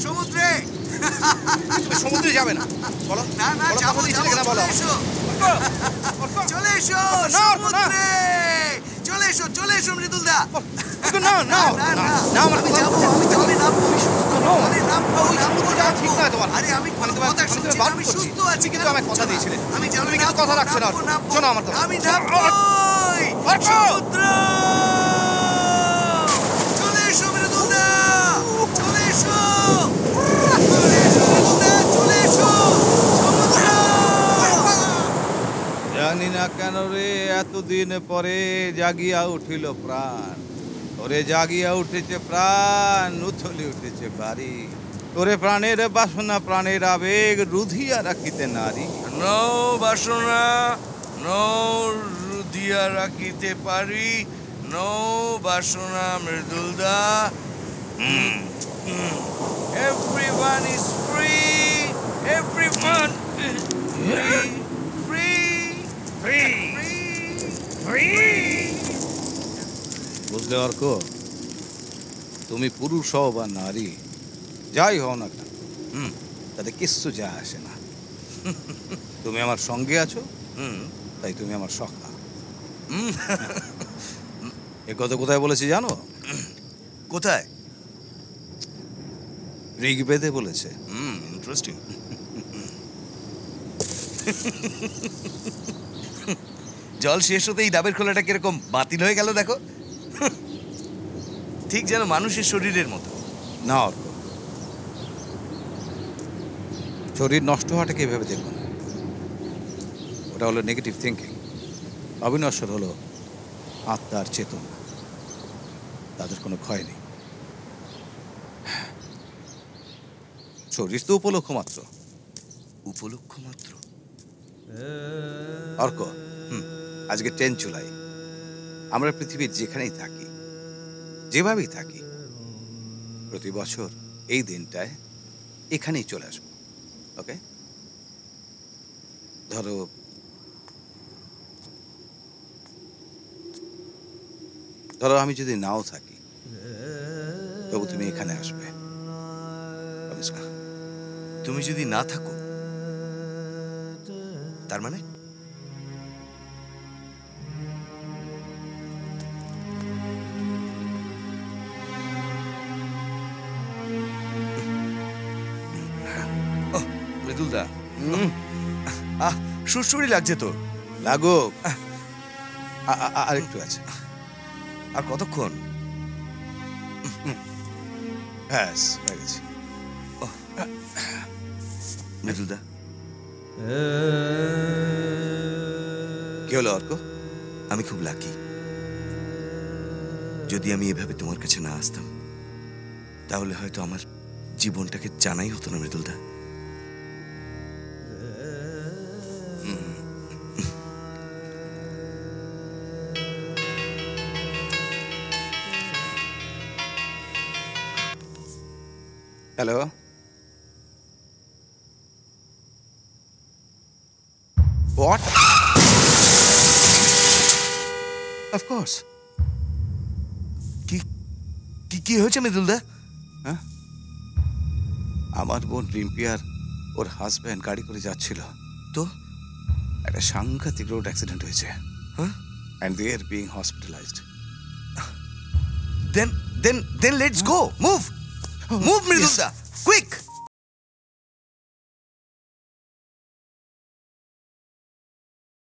সমুদ্রে। তুমি সমুদ্রে যাবে না? বলো। না না, যাবো যাবো, বলো। চলে এসো সমুদ্রে, চলে এসো চলে এসো মৃদুলদা। না না না না, আমি যাবো, আমি জলে নামবো। জলে নামবো, নামবো, যাওয়া ঠিক নয় তোমার। আরে আমি কথা শুনছি, আমি সুস্থ আছি, কিন্তু আমাকে কথা দিয়েছিলে। আমি তুমি কিন্তু কথা রাখছো না। শোনো আমার কথা। আমি নামবো সমুদ্র। চলে এসো মৃদুলদা, চলে এসো, চলে এসো মৃদুলদা, চলে এসো সমুদ্র। জানি না কেন রে এতদিন পরে জাগিয়া উঠিল প্রাণ। ওরে জাগিয়া উঠেছে প্রাণ, উথলে উঠেছে বাড়ি। তোরে প্রাণের বাসনা প্রাণের আবেগ রুধিয়া রাখিতে নারী। নৌ বাসনা নৌ রুধিয়া রাখিতে পারি, নৌ বাসনা মৃদুলদা। Everyone is free, everyone is free, free, free, free. বুঝলে অর্ক, তুমি পুরুষ হও বা নারী, যাই হও না কেন, তাতে কিচ্ছু যায় আসে না। তুমি আমার সঙ্গে আছো, তাই তুমি আমার সখা। এ কথা কোথায় বলেছি জানো? কোথায়? ঋগ্বেদে বলেছে। ইন্টারেস্টিং। জল শেষ হতেই ডাবের খোলাটা কিরকম বাতিল হয়ে গেল দেখো। ঠিক যেন মানুষের শরীরের মতো। না অর্ক, শরীর নষ্ট হওয়াটাকে এভাবে দেখো না। ওটা হলো নেগেটিভ থিঙ্কিং। অবিনশ্বর হলো আত্মার চেতনা, তাদের কোনো ক্ষয় নেই। শরীর তো উপলক্ষ মাত্র। উপলক্ষ মাত্র? অর্ক, আজকে 10 জুলাই। আমরা পৃথিবীর যেখানেই থাকি, যেভাবেই থাকি, প্রতি বছর এই দিনটায় এখানেই চলে আসবো। ওকে? ধরো আমি যদি নাও থাকি, তবু তুমি এখানে আসবে। তুমি যদি না থাকো, তার মানে? মৃদুলদা, সুরসুরি লাগছে তো। লাগুক, আর একটু আছে। আর কতক্ষণ? ব্যাস হয়ে গেছে। মৃদুলদা, কি হলো অর্ক? আমি খুব লাকি। যদি আমি এভাবে তোমার কাছে না আসতাম, তাহলে হয়তো আমার জীবনটাকে জানাই হতো না মৃদুলদা। Hello, what? Of course. কি হয়েছে মৃদুলদা? হ্যাঁ, আমার বোন রিম্পি আর ওর হাজব্যান্ড গাড়ি করে যাচ্ছিল, তো একটা সাংঘাতিক রোড অ্যাক্সিডেন্ট হয়েছে। হ্যাঁ, and they are being hospitalized. Then let's go. Move, move, Mridulda.